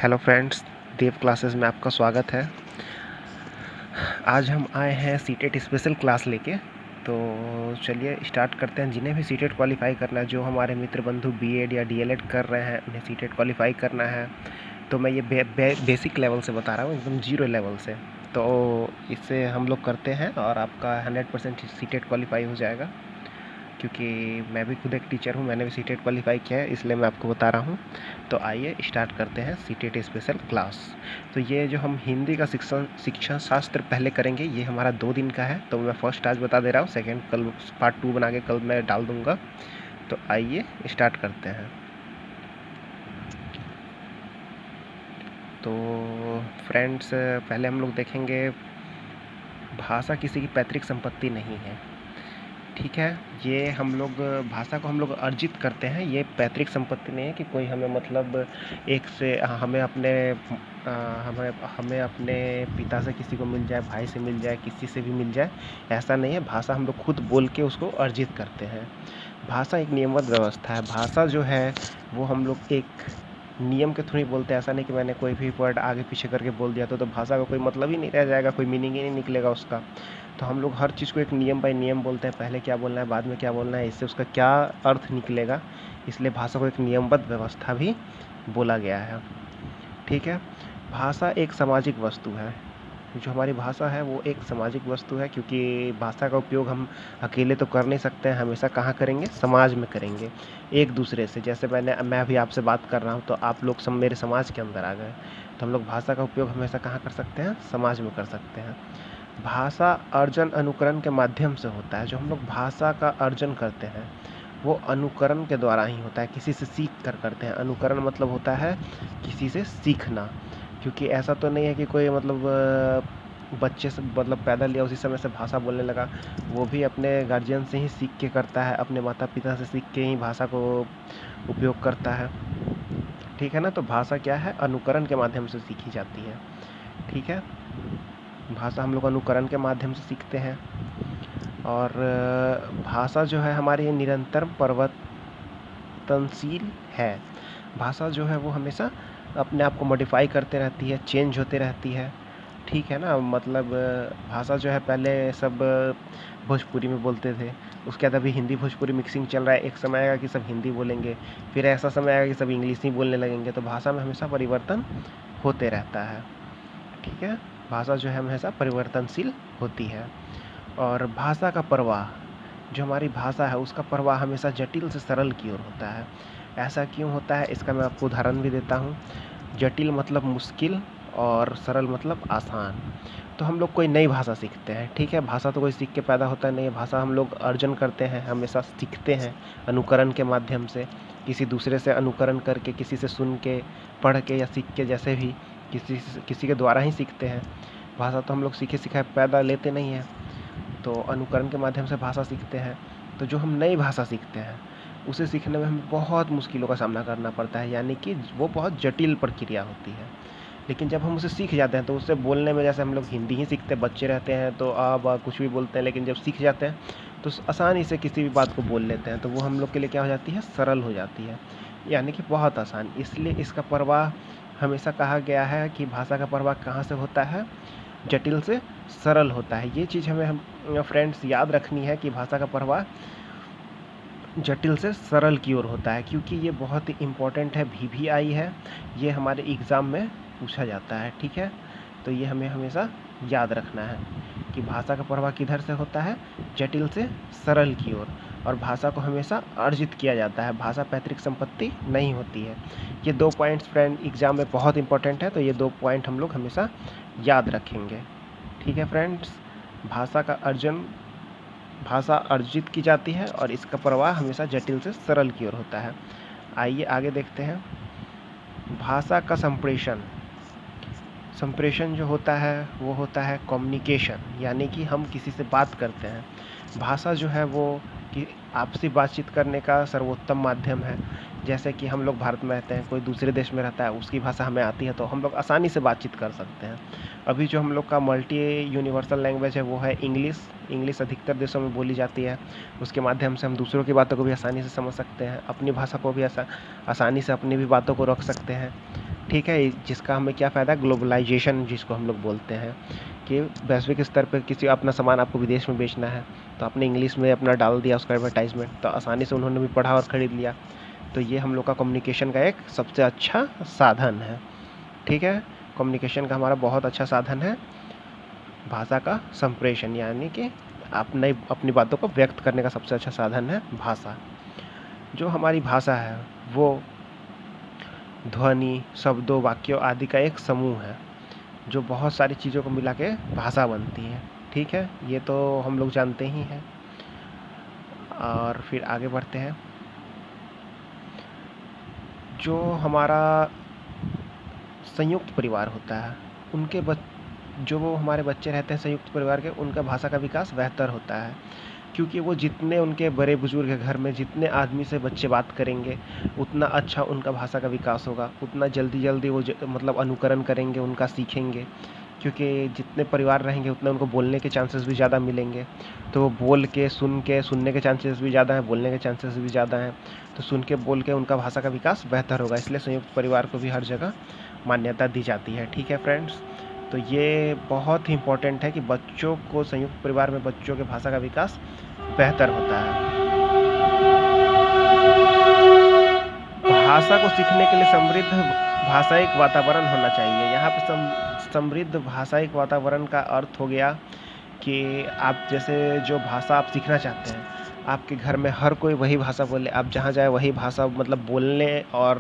Hello friends, देव classes में आपका स्वागत है। आज हम आए हैं सीटेट स्पेशल क्लास लेके। तो चलिए स्टार्ट करते हैं। जिन्हें भी सीटेट क्वालिफाई करना है, जो हमारे मित्र बंधु बीएड या डीएलएड कर रहे हैं, उन्हें सीटेट क्वालिफाई करना है। तो मैं ये बेसिक लेवल से बता रहा हूँ, एकदम जीरो लेवल से। तो इससे हम लोग करते हैं और आपका 100% सीटेट क्वालिफाई हो जाएगा। क्योंकि मैं भी खुद एक टीचर हूँ, मैंने भी सीटेट क्वालिफाई किया है, इसलिए मैं आपको बता रहा हूँ। तो आइए स्टार्ट करते हैं सीटेट स्पेशल क्लास। तो ये जो हम हिंदी का शिक्षण शास्त्र पहले करेंगे, ये हमारा 2 दिन का है। तो मैं फर्स्ट आज बता दे रहा हूँ, सेकेंड कल पार्ट 2 बना के कल मैं डाल दूँगा। तो आइए स्टार्ट करते हैं। तो फ्रेंड्स, पहले हम लोग देखेंगे, भाषा किसी की पैतृक संपत्ति नहीं है। ठीक है, ये हम लोग भाषा को हम लोग अर्जित करते हैं। ये पैतृक संपत्ति नहीं है कि कोई हमें मतलब एक से हमें अपने हमें अपने पिता से किसी को मिल जाए, भाई से मिल जाए, किसी से भी मिल जाए, ऐसा नहीं है। भाषा हम लोग खुद बोल के उसको अर्जित करते हैं। भाषा एक नियमबद्ध व्यवस्था है। भाषा जो है वो हम लोग एक नियम के थ्रू ही बोलते हैं। ऐसा नहीं कि मैंने कोई भी वर्ड आगे पीछे करके बोल दिया तो भाषा का कोई मतलब ही नहीं रह जाएगा, कोई मीनिंग ही नहीं निकलेगा उसका। तो हम लोग हर चीज़ को एक नियम बाय नियम बोलते हैं, पहले क्या बोलना है, बाद में क्या बोलना है, इससे उसका क्या अर्थ निकलेगा। इसलिए भाषा को एक नियमबद्ध व्यवस्था भी बोला गया है। ठीक है, भाषा एक सामाजिक वस्तु है। जो हमारी भाषा है वो एक सामाजिक वस्तु है, क्योंकि भाषा का उपयोग हम अकेले तो कर नहीं सकते हैं। हमेशा कहाँ करेंगे? समाज में करेंगे, एक दूसरे से। जैसे मैं भी आपसे बात कर रहा हूँ तो आप लोग सब मेरे समाज के अंदर आ गए। तो हम लोग भाषा का उपयोग हमेशा कहाँ कर सकते हैं? समाज में कर सकते हैं। भाषा अर्जन अनुकरण के माध्यम से होता है। जो हम लोग भाषा का अर्जन करते हैं वो अनुकरण के द्वारा ही होता है, किसी से सीख कर करते हैं। अनुकरण मतलब होता है किसी से सीखना। क्योंकि ऐसा तो नहीं है कि कोई मतलब बच्चे से मतलब पैदा लिया उसी समय से भाषा बोलने लगा। वो भी अपने गार्जियन से ही सीख के करता है, अपने माता पिता से सीख के ही भाषा को उपयोग करता है। ठीक है ना? तो भाषा क्या है? अनुकरण के माध्यम से सीखी जाती है। ठीक है, भाषा हम लोग अनुकरण के माध्यम से सीखते हैं। और भाषा जो है हमारी निरंतर परिवर्तनशील है। भाषा जो है वो हमेशा अपने आप को मॉडिफाई करते रहती है, चेंज होते रहती है। ठीक है ना? मतलब भाषा जो है पहले सब भोजपुरी में बोलते थे, उसके बाद अभी हिंदी भोजपुरी मिक्सिंग चल रहा है। एक समय आएगा कि सब हिंदी बोलेंगे, फिर ऐसा समय आएगा कि सब इंग्लिश ही बोलने लगेंगे। तो भाषा में हमेशा परिवर्तन होते रहता है। ठीक है, भाषा जो है हमेशा परिवर्तनशील होती है। और भाषा का प्रवाह, जो हमारी भाषा है उसका प्रवाह हमेशा जटिल से सरल की ओर होता है। ऐसा क्यों होता है? इसका मैं आपको उदाहरण भी देता हूँ। जटिल मतलब मुश्किल और सरल मतलब आसान। तो हम लोग कोई नई भाषा सीखते हैं। ठीक है, भाषा तो कोई सीख के पैदा होता नहीं है। भाषा हम लोग अर्जन करते हैं, हमेशा सीखते हैं अनुकरण के माध्यम से। किसी दूसरे से अनुकरण करके, किसी से सुन के, पढ़ के या सीख के, जैसे भी किसी के द्वारा ही सीखते हैं। भाषा तो हम लोग सीखे सिखाए पैदा लेते नहीं हैं। तो अनुकरण के माध्यम से भाषा सीखते हैं। तो जो हम नई भाषा सीखते हैं उसे सीखने में हमें बहुत मुश्किलों का सामना करना पड़ता है, यानी कि वो बहुत जटिल प्रक्रिया होती है। लेकिन जब हम उसे सीख जाते हैं तो उससे बोलने में, जैसे हम लोग हिंदी ही सीखते हैं, बच्चे रहते हैं तो कुछ भी बोलते हैं, लेकिन जब सीख जाते हैं तो आसानी से किसी भी बात को बोल लेते हैं। तो वो हम लोग के लिए क्या हो जाती है? सरल हो जाती है, यानी कि बहुत आसान। इसलिए इसका प्रवाह हमेशा कहा गया है कि भाषा का प्रवाह कहाँ से होता है? जटिल से सरल होता है। ये चीज़ हमें हम फ्रेंड्स याद रखनी है कि भाषा का प्रवाह जटिल से सरल की ओर होता है, क्योंकि ये बहुत ही इम्पोर्टेंट है। VVI है, ये हमारे एग्ज़ाम में पूछा जाता है। ठीक है, तो ये हमें हमेशा याद रखना है कि भाषा का प्रवाह किधर से होता है? जटिल से सरल की ओर। और भाषा को हमेशा अर्जित किया जाता है। भाषा पैतृक संपत्ति नहीं होती है। ये 2 पॉइंट्स फ्रेंड एग्ज़ाम में बहुत इंपॉर्टेंट है, तो ये 2 पॉइंट हम लोग हमेशा याद रखेंगे। ठीक है फ्रेंड्स, भाषा अर्जित की जाती है और इसका प्रवाह हमेशा जटिल से सरल की ओर होता है। आइए आगे देखते हैं। भाषा का संप्रेषण जो होता है वो होता है कम्युनिकेशन, यानी कि हम किसी से बात करते हैं। भाषा जो है वो कि आपसी बातचीत करने का सर्वोत्तम माध्यम है। जैसे कि हम लोग भारत में रहते हैं, कोई दूसरे देश में रहता है, उसकी भाषा हमें आती है तो हम लोग आसानी से बातचीत कर सकते हैं। अभी जो हम लोग का मल्टी यूनिवर्सल लैंग्वेज है वो है इंग्लिश अधिकतर देशों में बोली जाती है। उसके माध्यम से हम दूसरों की बातों को भी आसानी से समझ सकते हैं, अपनी भाषा को भी आसानी से अपनी भी बातों को रख सकते हैं। ठीक है। जिसका हमें क्या फ़ायदा, ग्लोबलाइजेशन जिसको हम लोग बोलते हैं, कि वैश्विक स्तर पे किसी अपना सामान आपको विदेश में बेचना है तो आपने इंग्लिश में अपना डाल दिया उसका एडवर्टाइजमेंट, तो आसानी से उन्होंने भी पढ़ा और ख़रीद लिया। तो ये हम लोग का कम्युनिकेशन का एक सबसे अच्छा साधन है। ठीक है, कम्युनिकेशन का हमारा बहुत अच्छा साधन है भाषा का संप्रेषण, यानी कि अपनी बातों को व्यक्त करने का सबसे अच्छा साधन है भाषा। जो हमारी भाषा है वो ध्वनि, शब्दों, वाक्यों आदि का एक समूह है जो बहुत सारी चीज़ों को मिला के भाषा बनती है। ठीक है, ये तो हम लोग जानते ही हैं। और फिर आगे बढ़ते हैं। जो हमारा संयुक्त परिवार होता है उनके जो वो हमारे बच्चे रहते हैं संयुक्त परिवार के, उनका भाषा का विकास बेहतर होता है, क्योंकि वो जितने उनके बड़े बुजुर्ग घर में जितने आदमी से बच्चे बात करेंगे उतना अच्छा उनका भाषा का विकास होगा, उतना जल्दी वो मतलब अनुकरण करेंगे, उनका सीखेंगे, क्योंकि जितने परिवार रहेंगे उतना उनको बोलने के चांसेस भी ज़्यादा मिलेंगे। तो वो बोल के सुनने के चांसेस भी ज़्यादा हैं, बोलने के चांसेस भी ज़्यादा हैं। तो सुन के बोल के उनका भाषा का विकास बेहतर होगा, इसलिए संयुक्त परिवार को भी हर जगह मान्यता दी जाती है। ठीक है फ्रेंड्स, तो ये बहुत ही इम्पोर्टेंट है कि बच्चों को संयुक्त परिवार में बच्चों के भाषा का विकास बेहतर होता है। भाषा को सीखने के लिए समृद्ध भाषाई वातावरण होना चाहिए। यहाँ पे समृद्ध भाषाई वातावरण का अर्थ हो गया कि आप जैसे जो भाषा आप सीखना चाहते हैं, आपके घर में हर कोई वही भाषा बोले, आप जहाँ जाए वही भाषा मतलब बोलने और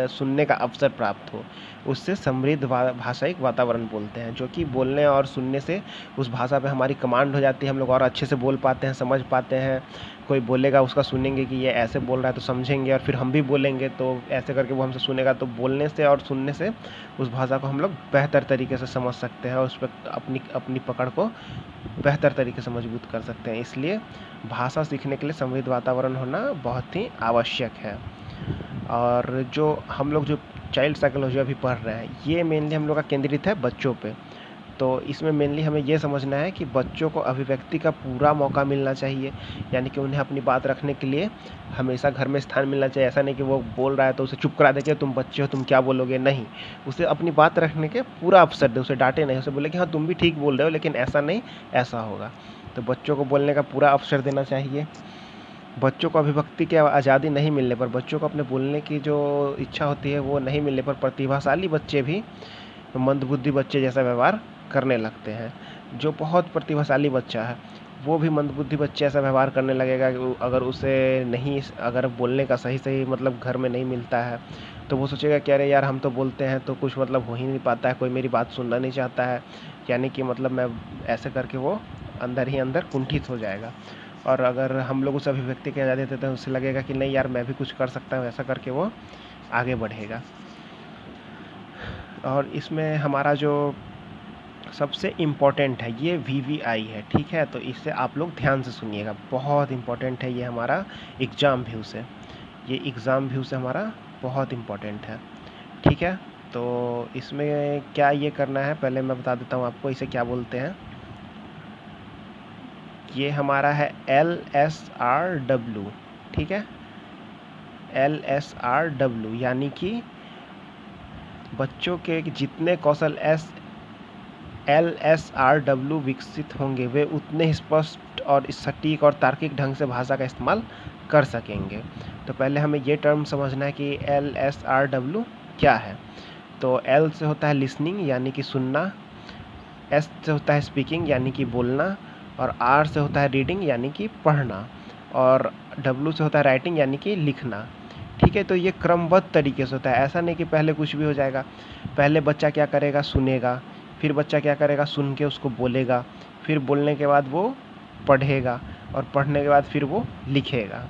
सुनने का अवसर प्राप्त हो, उससे समृद्ध भाषाई वातावरण बोलते हैं, जो कि बोलने और सुनने से उस भाषा पे हमारी कमांड हो जाती है, हम लोग और अच्छे से बोल पाते हैं, समझ पाते हैं। कोई बोलेगा उसका सुनेंगे कि ये ऐसे बोल रहा है तो समझेंगे, और फिर हम भी बोलेंगे तो ऐसे करके वो हमसे सुनेगा। तो बोलने से और सुनने से उस भाषा को हम लोग बेहतर तरीके से समझ सकते हैं और उस पर अपनी पकड़ को बेहतर तरीके से मजबूत कर सकते हैं। इसलिए भाषा सीखने के लिए समृद्ध वातावरण होना बहुत ही आवश्यक है। और जो हम लोग जो चाइल्ड साइकोलॉजी अभी पढ़ रहे हैं, ये मेनली हम लोग का केंद्रित है बच्चों पे। तो इसमें मेनली हमें ये समझना है कि बच्चों को अभिव्यक्ति का पूरा मौका मिलना चाहिए, यानी कि उन्हें अपनी बात रखने के लिए हमेशा घर में स्थान मिलना चाहिए। ऐसा नहीं कि वो बोल रहा है तो उसे चुप करा दे के तुम बच्चे हो तुम क्या बोलोगे, नहीं, उसे अपनी बात रखने के पूरा अवसर दे, उसे डांटे नहीं, उसे बोले कि हाँ तुम भी ठीक बोल रहे हो लेकिन ऐसा नहीं ऐसा होगा। तो बच्चों को बोलने का पूरा अवसर देना चाहिए। बच्चों को अभिव्यक्ति की आज़ादी नहीं मिलने पर, बच्चों को अपने बोलने की जो इच्छा होती है वो नहीं मिलने पर प्रतिभाशाली बच्चे भी मंदबुद्धि बच्चे जैसा व्यवहार करने लगते हैं। जो बहुत प्रतिभाशाली बच्चा है वो भी मंदबुद्धि बच्चे ऐसा व्यवहार करने लगेगा कि अगर उसे नहीं, अगर बोलने का सही मतलब घर में नहीं मिलता है तो वो सोचेगा कि अरे यार हम तो बोलते हैं तो कुछ मतलब हो ही नहीं पाता है, कोई मेरी बात सुनना नहीं चाहता है, यानी कि मतलब मैं ऐसे करके वो अंदर ही अंदर कुंठित हो जाएगा। और अगर हम लोग उसे अभिव्यक्ति की आज़ादी देते हैं उसे लगेगा कि नहीं यार मैं भी कुछ कर सकता हूँ, ऐसा करके वो आगे बढ़ेगा। और इसमें हमारा जो सबसे इम्पॉर्टेंट है ये VVI है। ठीक है, तो इससे आप लोग ध्यान से सुनिएगा, बहुत इम्पॉर्टेंट है ये हमारा एग्ज़ाम व्यू से, ये एग्ज़ाम व्यू से हमारा बहुत इम्पॉर्टेंट है। ठीक है, तो इसमें क्या ये करना है पहले मैं बता देता हूँ आपको इसे क्या बोलते हैं। ये हमारा है LSRW। ठीक है, LSRW यानी कि बच्चों के जितने कौशल LSRW विकसित होंगे वे उतने स्पष्ट और सटीक और तार्किक ढंग से भाषा का इस्तेमाल कर सकेंगे। तो पहले हमें ये टर्म समझना है कि LSRW क्या है। तो L से होता है लिसनिंग यानी कि सुनना, S से होता है स्पीकिंग यानी कि बोलना, और R से होता है रीडिंग यानी कि पढ़ना, और W से होता है राइटिंग यानी कि लिखना। ठीक है, तो ये क्रमबद्ध तरीके से होता है, ऐसा नहीं कि पहले कुछ भी हो जाएगा। पहले बच्चा क्या करेगा, सुनेगा, फिर बच्चा क्या करेगा, सुन के उसको बोलेगा, फिर बोलने के बाद वो पढ़ेगा, और पढ़ने के बाद फिर वो लिखेगा।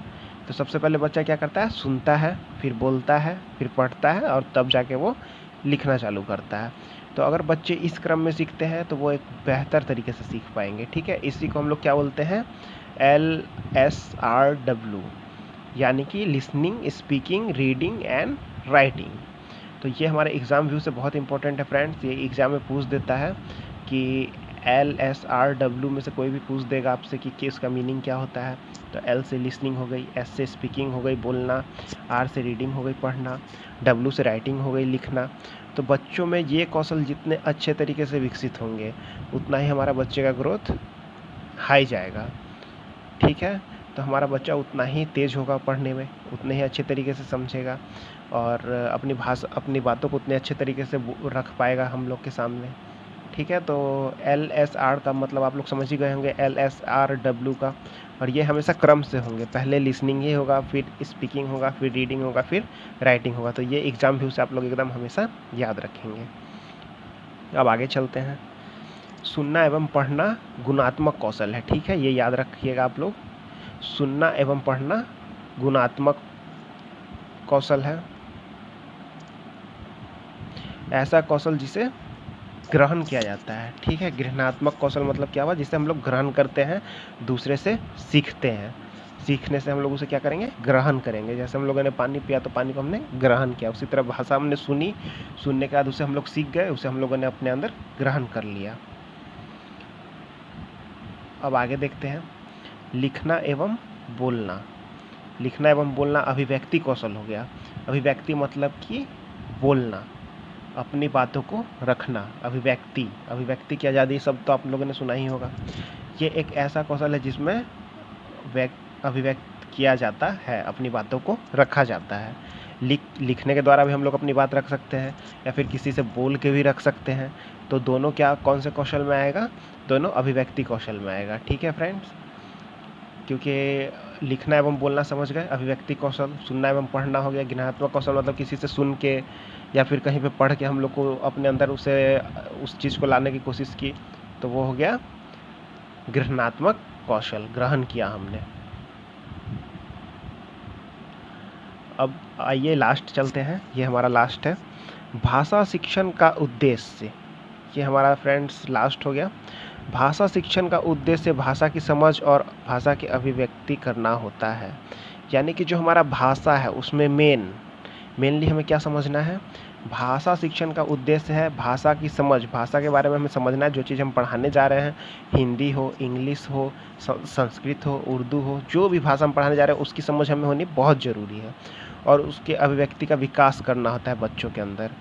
तो सबसे पहले बच्चा क्या करता है, सुनता है, फिर बोलता है, फिर पढ़ता है, और तब जाके वो लिखना चालू करता है। तो अगर बच्चे इस क्रम में सीखते हैं तो वो एक बेहतर तरीके से सीख पाएंगे। ठीक है, इसी को हम लोग क्या बोलते हैं, LSRW यानी कि listening, speaking, reading and writing. तो ये हमारे एग्ज़ाम व्यू से बहुत इंपॉर्टेंट है फ्रेंड्स। ये एग्ज़ाम में पूछ देता है कि LSRW में से कोई भी पूछ देगा आपसे कि इसका मीनिंग क्या होता है। तो L से लिसनिंग हो गई, S से स्पीकिंग हो गई बोलना, R से रीडिंग हो गई पढ़ना, W से राइटिंग हो गई लिखना। तो बच्चों में ये कौशल जितने अच्छे तरीके से विकसित होंगे उतना ही हमारा बच्चे का ग्रोथ हाई जाएगा। ठीक है, तो हमारा बच्चा उतना ही तेज़ होगा पढ़ने में, उतने ही अच्छे तरीके से समझेगा और अपनी बातों को उतने अच्छे तरीके से रख पाएगा हम लोग के सामने। ठीक है, तो LSR का मतलब आप लोग समझ ही गए होंगे, LSRW का। और ये हमेशा क्रम से होंगे, पहले लिसनिंग ही होगा, फिर स्पीकिंग होगा, फिर रीडिंग होगा, फिर राइटिंग होगा। तो ये एग्ज़ाम व्यू से आप लोग एकदम हमेशा याद रखेंगे। अब आगे चलते हैं। सुनना एवं पढ़ना गुणात्मक कौशल है। ठीक है, ये याद रखिएगा आप लोग, सुनना एवं पढ़ना गुणात्मक कौशल है। ऐसा कौशल जिसे ग्रहण किया जाता है। ठीक है, ग्रहणात्मक कौशल मतलब क्या हुआ, जिसे हम लोग ग्रहण करते हैं, दूसरे से सीखते हैं। सीखने से हम लोग उसे क्या करेंगे, ग्रहण करेंगे। जैसे हम लोगों ने पानी पिया तो पानी को हमने ग्रहण किया, उसी तरह भाषा हमने सुनी, सुनने के बाद उसे हम लोग सीख गए, उसे हम लोगों ने अपने अंदर ग्रहण कर लिया। अब आगे देखते हैं, लिखना एवं बोलना। लिखना एवं बोलना अभिव्यक्ति कौशल हो गया। अभिव्यक्ति मतलब कि बोलना, अपनी बातों को रखना। अभिव्यक्ति की आज़ादी शब्द तो आप लोगों ने सुना ही होगा। ये एक ऐसा कौशल है जिसमें अभिव्यक्त किया जाता है, अपनी बातों को रखा जाता है। लिखने के द्वारा भी हम लोग अपनी बात रख सकते हैं या फिर किसी से बोल के भी रख सकते हैं। तो दोनों कौन से कौशल में आएगा, दोनों अभिव्यक्ति कौशल में आएगा। ठीक है फ्रेंड्स, क्योंकि लिखना एवं बोलना समझ गए, अभिव्यक्ति कौशल, सुनना एवं पढ़ना हो गया ज्ञानात्मक कौशल, मतलब किसी से सुन के या फिर कहीं पे पढ़ के हम लोग को अपने अंदर उस चीज़ को लाने की कोशिश की, तो वो हो गया ग्रहणात्मक कौशल, ग्रहण किया हमने। अब आइए लास्ट चलते हैं, ये हमारा लास्ट है, भाषा शिक्षण का उद्देश्य। ये हमारा फ्रेंड्स लास्ट हो गया। भाषा शिक्षण का उद्देश्य भाषा की समझ और भाषा की अभिव्यक्ति करना होता है। यानी कि जो हमारा भाषा है उसमें मेनली हमें क्या समझना है, भाषा शिक्षण का उद्देश्य है भाषा की समझ, भाषा के बारे में हमें समझना है। जो चीज़ हम पढ़ाने जा रहे हैं, हिंदी हो, इंग्लिश हो, संस्कृत हो, उर्दू हो, जो भी भाषा हम पढ़ाने जा रहे हैं उसकी समझ हमें होनी बहुत ज़रूरी है। और उसके अभिव्यक्ति का विकास करना होता है बच्चों के अंदर।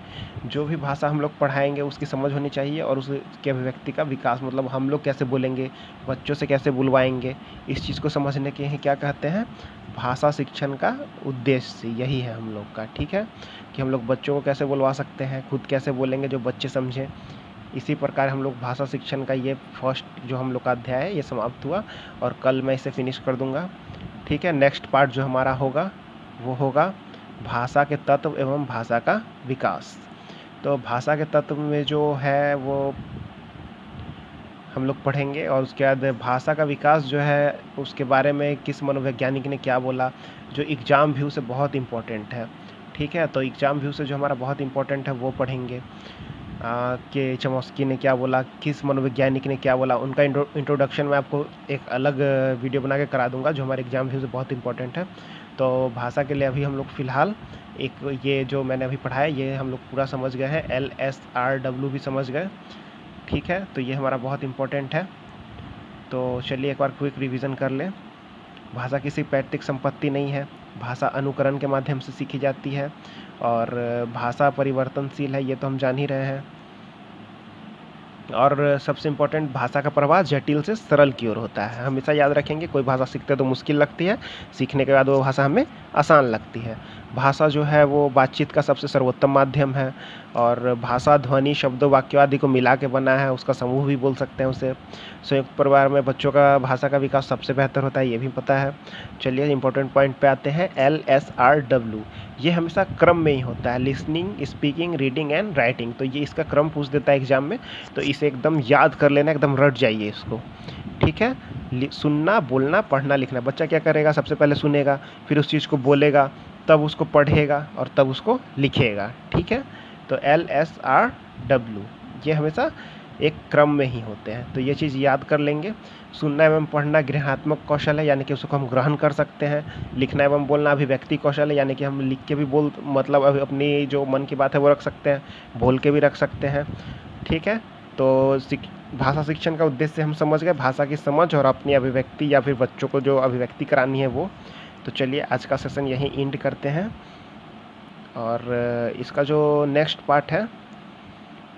जो भी भाषा हम लोग पढ़ाएंगे उसकी समझ होनी चाहिए और उसके अभिव्यक्ति का विकास, मतलब हम लोग कैसे बोलेंगे, बच्चों से कैसे बुलवाएंगे, इस चीज़ को समझने के ही क्या कहते हैं, भाषा शिक्षण का उद्देश्य यही है हम लोग का। ठीक है, कि हम लोग बच्चों को कैसे बुलवा सकते हैं, खुद कैसे बोलेंगे जो बच्चे समझें। इसी प्रकार हम लोग भाषा शिक्षण का ये फर्स्ट जो हम लोग का अध्याय है ये समाप्त हुआ और कल मैं इसे फिनिश कर दूंगा। ठीक है, नेक्स्ट पार्ट जो हमारा होगा वो होगा भाषा के तत्व एवं भाषा का विकास। तो भाषा के तत्व में जो है वो हम लोग पढ़ेंगे और उसके बाद भाषा का विकास जो है उसके बारे में किस मनोवैज्ञानिक ने क्या बोला, जो एग्ज़ाम व्यू से बहुत इम्पोर्टेंट है। ठीक है, तो एग्ज़ाम व्यू से जो हमारा बहुत इम्पोर्टेंट है वो पढ़ेंगे कि चमस्की ने क्या बोला, किस मनोवैज्ञानिक ने क्या बोला, उनका इंट्रोडक्शन मैं आपको एक अलग वीडियो बना के करा दूंगा जो हमारे एग्ज़ाम व्यू से बहुत इम्पोर्टेंट है। तो भाषा के लिए अभी हम लोग फ़िलहाल एक ये जो मैंने अभी पढ़ाया ये हम लोग पूरा समझ गए हैं, LSRW भी समझ गए। ठीक है, तो ये हमारा बहुत इम्पोर्टेंट है। तो चलिए एक बार क्विक रिवीजन कर लें। भाषा किसी पैतृक संपत्ति नहीं है, भाषा अनुकरण के माध्यम से सीखी जाती है और भाषा परिवर्तनशील है, ये तो हम जान ही रहे हैं। और सबसे इम्पोर्टेंट, भाषा का प्रवाह जटिल से सरल की ओर होता है। हमेशा याद रखेंगे, कोई भाषा सीखते तो मुश्किल लगती है, सीखने के बाद वो भाषा हमें आसान लगती है। भाषा जो है वो बातचीत का सबसे सर्वोत्तम माध्यम है और भाषा ध्वनि, शब्दों, वाक्यों आदि को मिला के बना है, उसका समूह भी बोल सकते हैं उसे। संयुक्त परिवार में बच्चों का भाषा का विकास सबसे बेहतर होता है, ये भी पता है। चलिए इंपॉर्टेंट पॉइंट पे आते हैं, LSRW। ये हमेशा क्रम में ही होता है, listening, speaking, reading and writing. तो ये इसका क्रम पूछ देता है एग्जाम में, तो इसे एकदम याद कर लेना, एकदम रट जाइए इसको। ठीक है, सुनना, बोलना, पढ़ना, लिखना। बच्चा क्या करेगा, सबसे पहले सुनेगा, फिर उस चीज़ को बोलेगा, तब उसको पढ़ेगा और तब उसको लिखेगा। ठीक है, तो LSRW ये हमेशा एक क्रम में ही होते हैं, तो ये चीज़ याद कर लेंगे। सुनना एवं पढ़ना ग्रहणात्मक कौशल है, यानी कि उसको हम ग्रहण कर सकते हैं। लिखना एवं बोलना अभिव्यक्ति कौशल है, यानी कि हम लिख के भी मतलब अपनी जो मन की बात है वो रख सकते हैं, बोल के भी रख सकते हैं। ठीक है, तो भाषा शिक्षण का उद्देश्य हम समझ गए, भाषा की समझ और अपनी अभिव्यक्ति या फिर बच्चों को जो अभिव्यक्ति करानी है वो। तो चलिए आज का सेशन यहीं एंड करते हैं, और इसका जो नेक्स्ट पार्ट है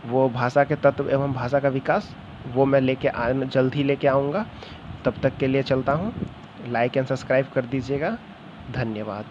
वो भाषा के तत्व एवं भाषा का विकास, वो मैं जल्द ही लेके आऊँगा। तब तक के लिए चलता हूँ। लाइक एंड सब्सक्राइब कर दीजिएगा। धन्यवाद।